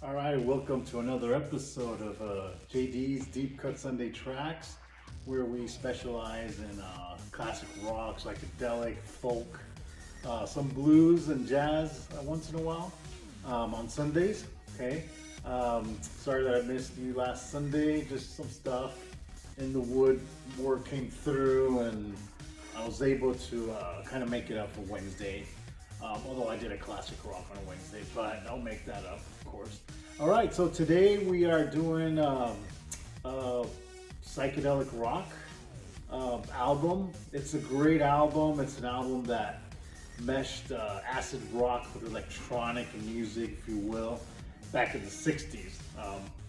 All right, welcome to another episode of JD's Deep Cut Sunday Tracks, where we specialize in classic rock, psychedelic, folk, some blues and jazz once in a while on Sundays. Okay, sorry that I missed you last Sunday. Just some stuff in the woodwork came through, and I was able to kind of make it up for Wednesday. Although I did a classic rock on a Wednesday, but I'll make that up, of course. All right, so today we are doing psychedelic rock album. It's a great album. It's an album that meshed acid rock with electronic music, if you will, back in the 60s.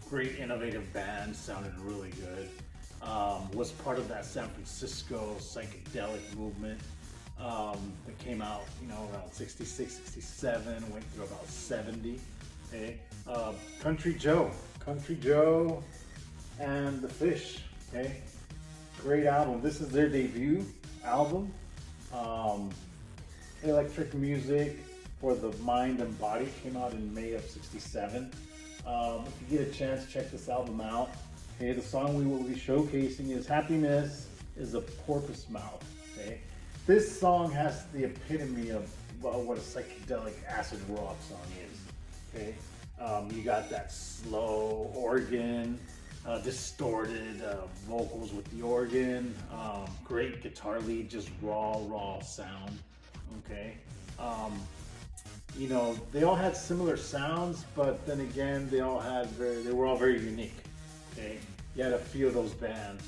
Great innovative band, sounded really good. Was part of that San Francisco psychedelic movement that came out, around 66, 67, went through about 70. Okay, Country Joe and the Fish. Okay, great album. This is their debut album. Electric Music for the Mind and Body came out in May of 67. If you get a chance, check this album out. Okay, the song we will be showcasing is Happiness is a Porpoise Mouth. Okay, this song has the epitome of what a psychedelic acid rock song is. Okay, you got that slow organ, distorted vocals with the organ, great guitar lead, just raw sound. Okay, they all had similar sounds, but then again, they were all very unique. Okay, you had to feel those bands,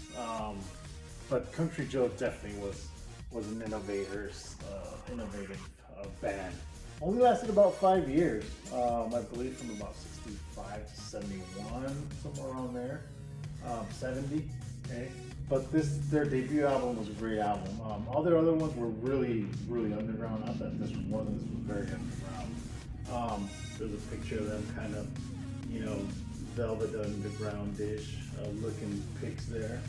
but Country Joe definitely was an innovative band. Only lasted about 5 years, I believe, from about 65 to 71, somewhere around there, 70. Okay, but their debut album was a great album. All their other ones were really underground. Not that this was very underground. There's a picture of them kind of, velvet underground-ish looking pics there.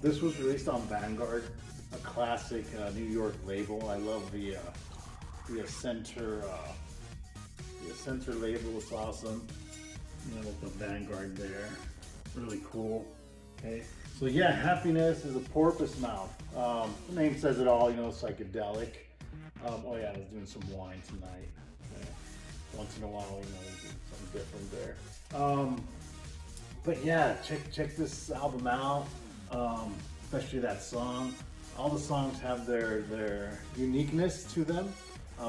This was released on Vanguard, a classic New York label. I love the center label. It's awesome. With the Vanguard there, really cool. Okay, so yeah, Happiness is a Porpoise Mouth. The name says it all. Psychedelic. Oh yeah, I was doing some wine tonight. Okay. Once in a while, we do something different there. But yeah, check this album out. Especially that song. All the songs have their uniqueness to them.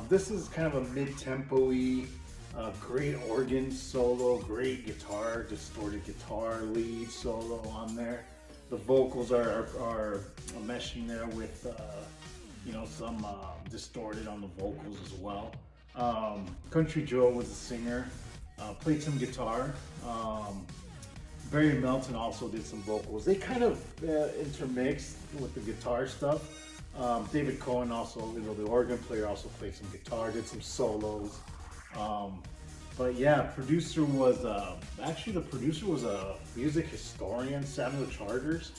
This is kind of a mid-tempo-y, great organ solo, great guitar, distorted guitar lead solo on there. The vocals are meshing there with, some distorted on the vocals as well. Country Joe was a singer, played some guitar. Barry Melton also did some vocals. They kind of intermixed with the guitar stuff. David Cohen also, the organ player, also played some guitar, did some solos. But yeah, the producer was a music historian, Samuel Charters.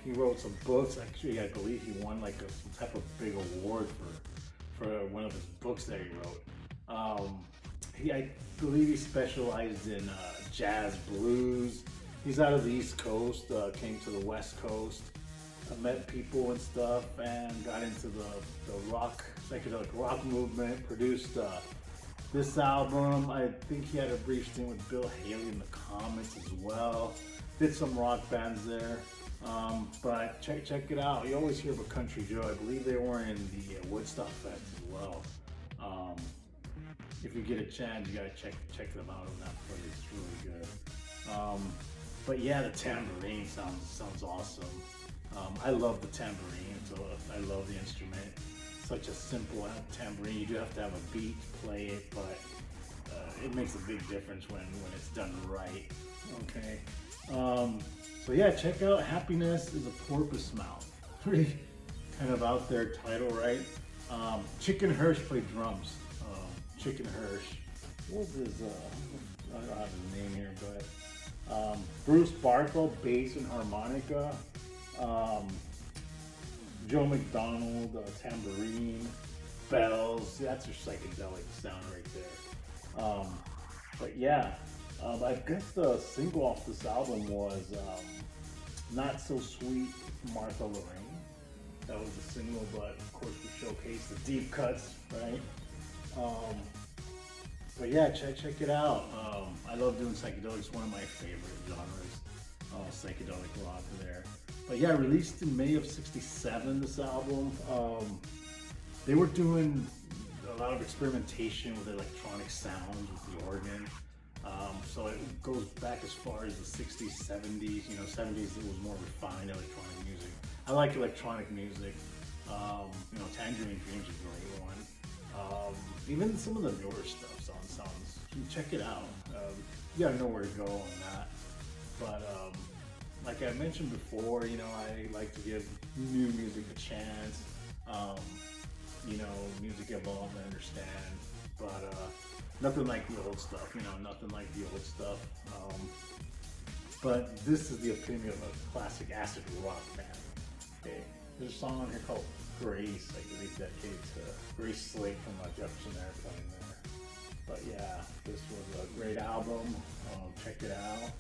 He wrote some books. Actually, I believe he won some type of big award for one of his books that he wrote. I believe he specialized in jazz blues. He's out of the East Coast, came to the West Coast. Met people and stuff, and got into the psychedelic rock movement. Produced this album. I think he had a brief stint with Bill Haley in the Comets as well. Did some rock bands there, but check it out. You always hear about Country Joe. I believe they were in the Woodstock Fest as well. If you get a chance, you gotta check them out on that footage. It's really good. But yeah, the tambourine sounds awesome. I love the tambourine, so I love the instrument. Such a simple tambourine. You do have to have a beat to play it, but it makes a big difference when it's done right. Okay. So yeah, check out Happiness is a Porpoise Mouth. Pretty kind of out there title, right? Chicken Hirsch played drums. Chicken Hirsch. What was his, I don't have his name here, but Bruce Barthel, bass and harmonica. Joe McDonald, tambourine, bells. That's your psychedelic sound right there. But yeah, I guess the single off this album was Not So Sweet Martha Lorraine. That was the single, but of course we showcased the deep cuts, right? Um, but yeah, check it out. I love doing psychedelics, it's one of my favorite genres, psychedelic rock there. But yeah, released in May of '67, this album. They were doing a lot of experimentation with electronic sounds with the organ. So it goes back as far as the 60s, 70s. 70s it was more refined electronic music. I like electronic music. Tangerine Dream's a great one. Even some of the newer stuff sounds. Check it out. You gotta know where to go on that. But like I mentioned before, I like to give new music a chance. Music evolves, I understand, but nothing like the old stuff. Nothing like the old stuff. But this is the epitome of a classic acid rock band. Okay, there's a song on here called Grace. I believe dedicated to Grace Slate from Jefferson Airplane there. But yeah, this was a great album. Check it out.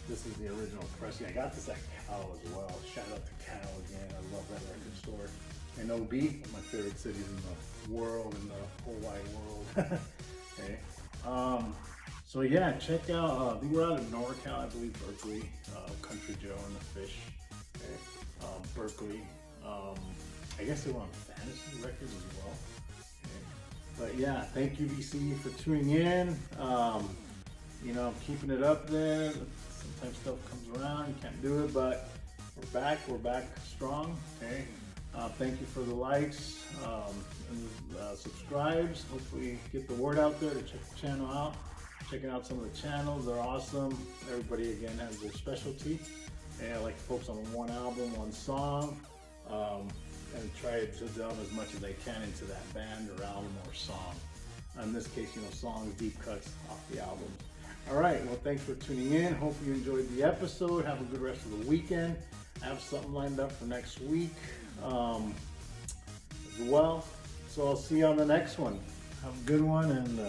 This is the original pressing. I got this at Cal as well. Shout out to Cal again. I love that record store. And OB, one of my favorite cities in the world, in the whole wide world. Okay. So yeah, check out. They were out of NorCal, I believe, Berkeley. Country Joe and the Fish. Okay. Berkeley. I guess they were on Fantasy Records as well. Okay. But yeah, thank you, VC, for tuning in. I'm keeping it up there. Sometimes stuff comes around, you can't do it, but we're back strong. Okay. Thank you for the likes and subscribes. Hopefully get the word out there to check the channel out. Checking out some of the channels, they're awesome. Everybody again has their specialty. And I like to focus on one album, one song, and try to delve as much as I can into that band or album or song. In this case, songs, deep cuts off the albums. All right, well, thanks for tuning in. Hope you enjoyed the episode. Have a good rest of the weekend. I have something lined up for next week as well. So I'll see you on the next one. Have a good one and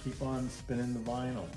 keep on spinning the vinyl.